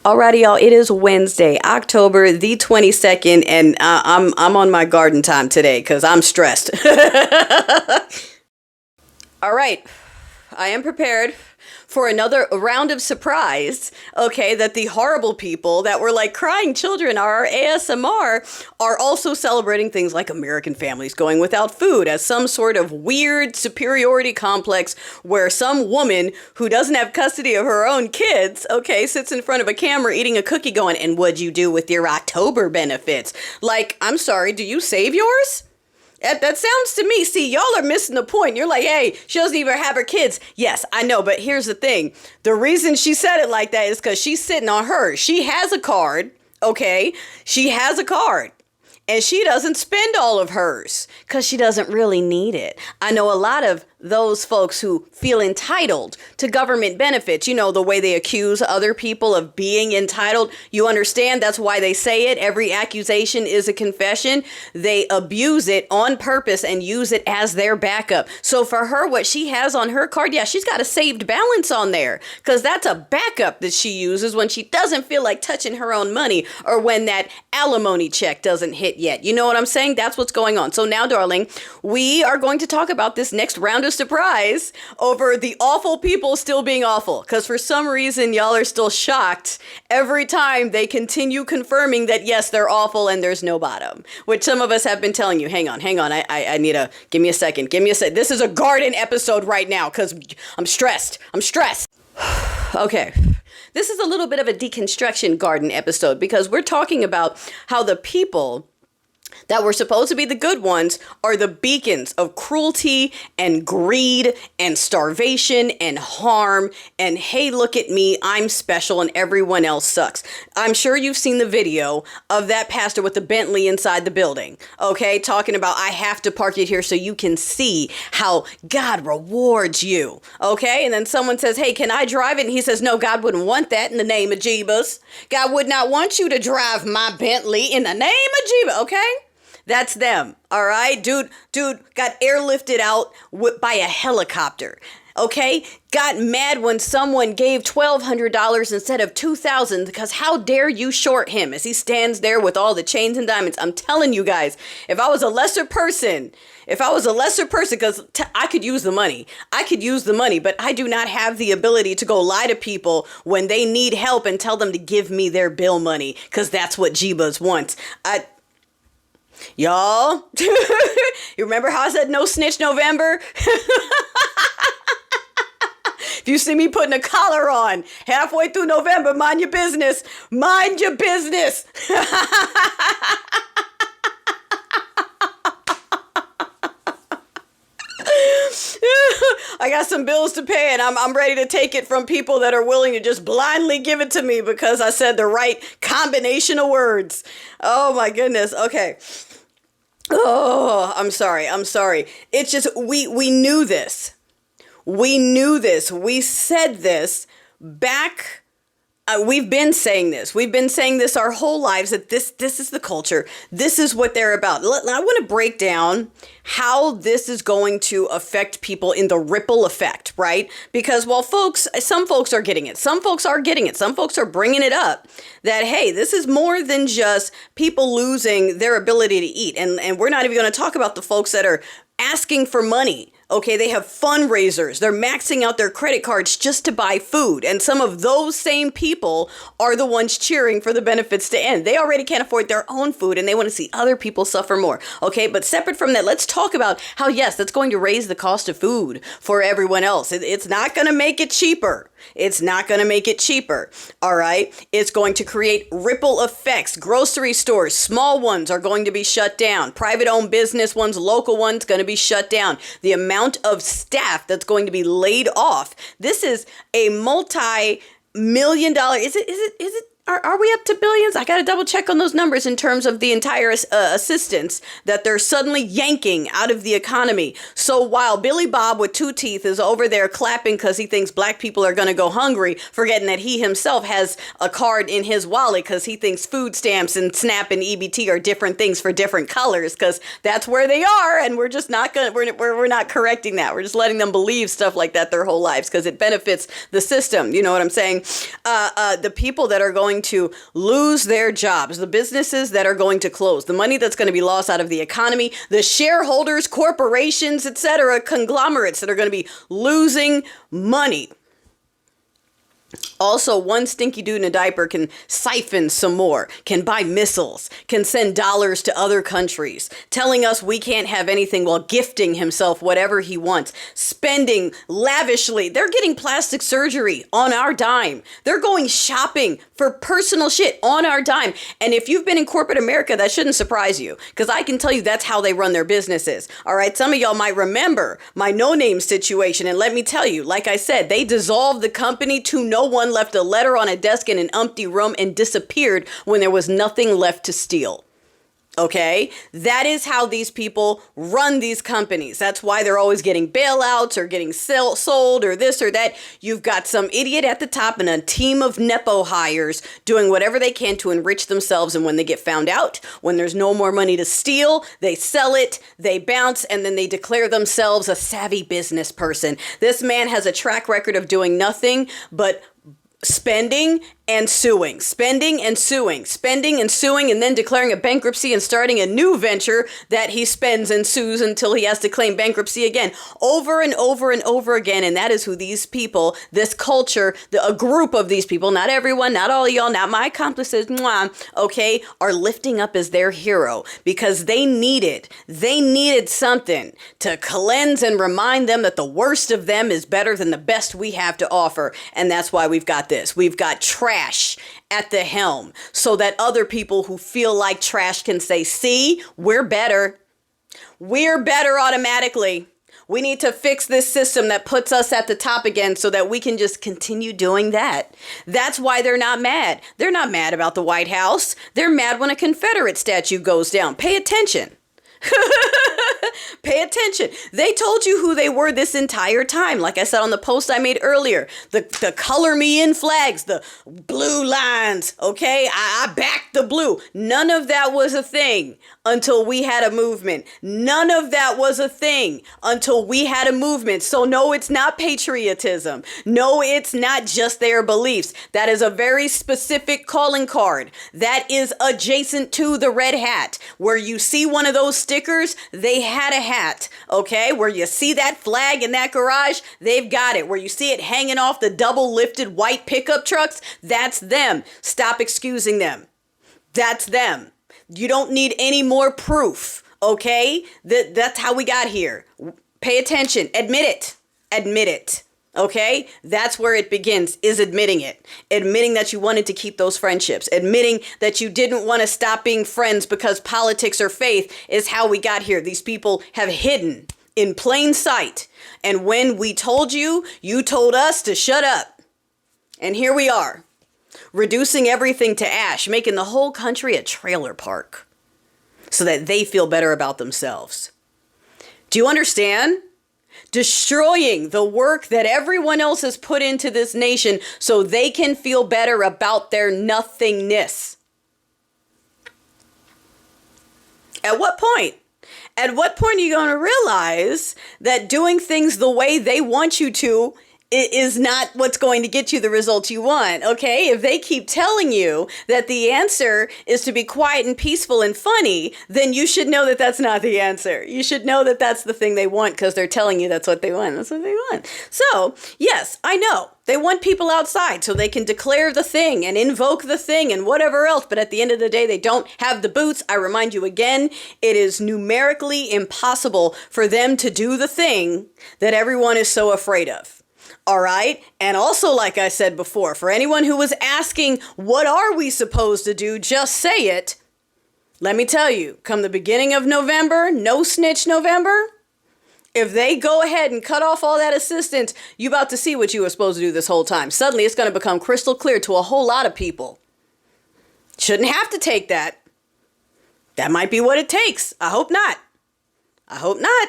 Alrighty, y'all. It is Wednesday, October the 22nd, and I'm on my garden time today because I'm stressed. All right, I am prepared for another round of surprise. Okay, that the horrible people that were like crying children are ASMR are also celebrating things like American families going without food as some sort of weird superiority complex where some woman who doesn't have custody of her own kids, okay, sits in front of a camera eating a cookie going, and what'd you do with your October benefits? Like, I'm sorry, do you save yours? That sounds to me, see, y'all are missing the point. You're like, hey, she doesn't even have her kids. Yes, I know, but here's the thing. The reason she said it like that is because she's sitting on hers. She has a card, okay? She has a card. And she doesn't spend all of hers because she doesn't really need it. I know a lot of those folks who feel entitled to government benefits, you know, the way they accuse other people of being entitled. You understand? That's why they say it. Every accusation is a confession. They abuse it on purpose and use it as their backup. So for her, what she has on her card, yeah, she's got a saved balance on there because that's a backup that she uses when she doesn't feel like touching her own money or when that alimony check doesn't hit yet. You know what I'm saying? That's what's going on. So now, darling, we are going to talk about this next round of surprise over the awful people still being awful. Because for some reason, y'all are still shocked every time they continue confirming that, yes, they're awful and there's no bottom. Which some of us have been telling you, hang on. I need a, give me a second. This is a garden episode right now because I'm stressed. Okay. This is a little bit of a deconstruction garden episode because we're talking about how the people that were supposed to be the good ones are the beacons of cruelty and greed and starvation and harm and, hey, look at me, I'm special and everyone else sucks. I'm sure you've seen the video of that pastor with the Bentley inside the building, okay, talking about I have to park it here so you can see how God rewards you, okay? And then someone says, hey, can I drive it? And he says, no, God wouldn't want that in the name of Jeebus. God would not want you to drive my Bentley in the name of Jeebus, okay? That's them, all right? Dude got airlifted out by a helicopter, okay? Got mad when someone gave $1,200 instead of $2,000 because how dare you short him as he stands there with all the chains and diamonds. I'm telling you guys, if I was a lesser person, because I could use the money. But I do not have the ability to go lie to people when they need help and tell them to give me their bill money because that's what Jeebus wants. Y'all, you remember how I said no snitch November? If you see me putting a collar on halfway through November, mind your business. Mind your business. I got some bills to pay and I'm ready to take it from people that are willing to just blindly give it to me because I said the right combination of words. Oh my goodness. Okay. Oh, I'm sorry. It's just, we knew this. We said this back. We've been saying this our whole lives that this is the culture. This is what they're about. I want to break down how this is going to affect people in the ripple effect, right? Because while some folks are getting it. Some folks are bringing it up that, hey, this is more than just people losing their ability to eat. And we're not even going to talk about the folks that are asking for money. Okay, they have fundraisers. They're maxing out their credit cards just to buy food. And some of those same people are the ones cheering for the benefits to end. They already can't afford their own food and they want to see other people suffer more. Okay, but separate from that, let's talk about how, yes, that's going to raise the cost of food for everyone else. It's not going to make it cheaper. All right. It's going to create ripple effects. Grocery stores, small ones are going to be shut down. Private owned business ones, local ones, going to be shut down. The amount of staff that's going to be laid off. This is a multi-million dollar. Is it? Are we up to billions? I got to double check on those numbers in terms of the entire assistance that they're suddenly yanking out of the economy. So while Billy Bob with two teeth is over there clapping because he thinks black people are going to go hungry, forgetting that he himself has a card in his wallet because he thinks food stamps and SNAP and EBT are different things for different colors because that's where they are. And we're just not going to, we're not correcting that. We're just letting them believe stuff like that their whole lives because it benefits the system. You know what I'm saying? The people that are going going to lose their jobs, the businesses that are going to close, the money that's going to be lost out of the economy, the shareholders, corporations, etc., conglomerates that are going to be losing money. Also, one stinky dude in a diaper can siphon some more, can buy missiles, can send dollars to other countries, telling us we can't have anything while gifting himself whatever he wants, spending lavishly. They're getting plastic surgery on our dime. They're going shopping for personal shit on our dime. And if you've been in corporate America, that shouldn't surprise you, because I can tell you that's how they run their businesses. All right, some of y'all might remember my no-name situation. And let me tell you, like I said, they dissolved the company to no one, left a letter on a desk in an empty room, and disappeared when there was nothing left to steal. Okay, that is how these people run these companies. That's why they're always getting bailouts or getting sold or this or that. You've got some idiot at the top and a team of Nepo hires doing whatever they can to enrich themselves. And when they get found out, when there's no more money to steal, they sell it, they bounce, and then they declare themselves a savvy business person. This man has a track record of doing nothing but spending and suing, spending and suing, spending and suing, and then declaring a bankruptcy and starting a new venture that he spends and sues until he has to claim bankruptcy again, over and over and over again. And that is who these people, this culture, a group of these people, not everyone, not all of y'all, not my accomplices, okay, are lifting up as their hero because they needed something to cleanse and remind them that the worst of them is better than the best we have to offer. And that's why we've got this. We've got trash at the helm so that other people who feel like trash can say, see, we're better. We're better automatically. We need to fix this system that puts us at the top again so that we can just continue doing that. That's why they're not mad. They're not mad about the White House. They're mad when a Confederate statue goes down. Pay attention. Pay attention. They told you who they were this entire time. Like I said on the post I made earlier, the color me in flags, the blue lines. Okay, I back the blue. None of that was a thing until we had a movement. None of that was a thing until we had a movement. So no, it's not patriotism. No, it's not just their beliefs. That is a very specific calling card that is adjacent to the red hat. Where you see one of those stickers, they had a hat, okay? Where you see that flag in that garage, they've got it. Where you see it hanging off the double lifted white pickup trucks, that's them. Stop excusing them. That's them. You don't need any more proof, okay? That's how we got here. Pay attention. Admit it. Admit it. Okay, that's where it begins, is admitting it. Admitting that you wanted to keep those friendships. Admitting that you didn't want to stop being friends because politics or faith is how we got here. These people have hidden in plain sight. And when we told you, you told us to shut up. And here we are, reducing everything to ash, making the whole country a trailer park so that they feel better about themselves. Do you understand? Destroying the work that everyone else has put into this nation so they can feel better about their nothingness. At what point? At what point are you going to realize that doing things the way they want you to is not what's going to get you the results you want, okay? If they keep telling you that the answer is to be quiet and peaceful and funny, then you should know that that's not the answer. You should know that that's the thing they want because they're telling you that's what they want. That's what they want. So, yes, I know. They want people outside so they can declare the thing and invoke the thing and whatever else. But at the end of the day, they don't have the boots. I remind you again, it is numerically impossible for them to do the thing that everyone is so afraid of. All right. And also, like I said before, for anyone who was asking, what are we supposed to do? Just say it. Let me tell you, come the beginning of November, no snitch November. If they go ahead and cut off all that assistance, you about to see what you were supposed to do this whole time. Suddenly, it's going to become crystal clear to a whole lot of people. Shouldn't have to take that. That might be what it takes. I hope not. I hope not.